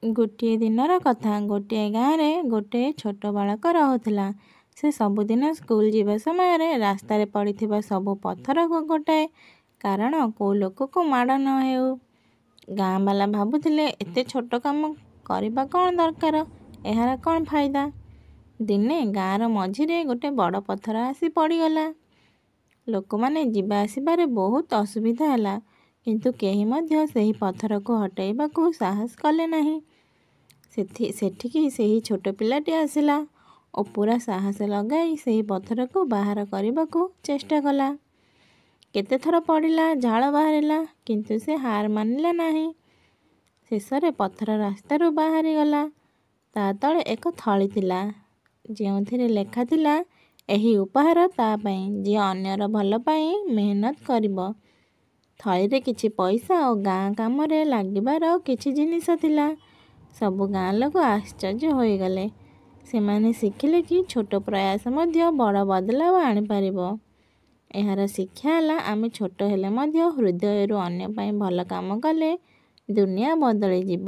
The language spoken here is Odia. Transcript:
ଗୋଟିଏ ଦିନର କଥା। ଗୋଟିଏ ଗାଁରେ ଗୋଟିଏ ଛୋଟ ବାଳକ ରହୁଥିଲା। ସେ ସବୁଦିନ ସ୍କୁଲ ଯିବା ସମୟରେ ରାସ୍ତାରେ ପଡ଼ିଥିବା ସବୁ ପଥରକୁ ଗୋଟାଏ, କାରଣ କେଉଁ ଲୋକକୁ ମାଡ଼ ନ ହେଉ। ଗାଁ ବାଲା ଭାବୁଥିଲେ, ଏତେ ଛୋଟ କାମ କରିବା କ'ଣ ଦରକାର, ଏହାର କ'ଣ ଫାଇଦା। ଦିନେ ଗାଁର ମଝିରେ ଗୋଟେ ବଡ଼ ପଥର ଆସି ପଡ଼ିଗଲା। ଲୋକମାନେ ଯିବା ଆସିବାରେ ବହୁତ ଅସୁବିଧା ହେଲା, କିନ୍ତୁ କେହି ମଧ୍ୟ ସେହି ପଥରକୁ ହଟାଇବାକୁ ସାହସ କଲେ ନାହିଁ। ସେଠିକି ସେହି ଛୋଟ ପିଲାଟି ଆସିଲା ଓ ପୂରା ସାହସ ଲଗାଇ ସେହି ପଥରକୁ ବାହାର କରିବାକୁ ଚେଷ୍ଟା କଲା। କେତେଥର ପଡ଼ିଲା, ଝାଳ ବାହାରିଲା, କିନ୍ତୁ ସେ ହାର ମାନିଲା ନାହିଁ। ଶେଷରେ ପଥର ରାସ୍ତାରୁ ବାହାରିଗଲା। ତା ତଳେ ଏକ ଥଳି ଥିଲା, ଯେଉଁଥିରେ ଲେଖା ଥିଲା, ଏହି ଉପହାର ତା ପାଇଁ, ଯିଏ ଅନ୍ୟର ଭଲ ପାଇଁ ମେହନତ କରିବ। ଥଳିରେ କିଛି ପଇସା ଓ ଗାଁ କାମରେ ଲାଗିବାର କିଛି ଜିନିଷ ଥିଲା। ସବୁ ଗାଁ ଲୋକ ଆଶ୍ଚର୍ଯ୍ୟ ହୋଇଗଲେ। ସେମାନେ ଶିଖିଲେ କି ଛୋଟ ପ୍ରୟାସ ମଧ୍ୟ ବଡ଼ ବଦଳାବ ଆଣିପାରିବ। ଏହାର ଶିକ୍ଷା ହେଲା, ଆମେ ଛୋଟ ହେଲେ ମଧ୍ୟ ହୃଦୟରୁ ଅନ୍ୟ ପାଇଁ ଭଲ କାମ କଲେ ଦୁନିଆ ବଦଳିଯିବ।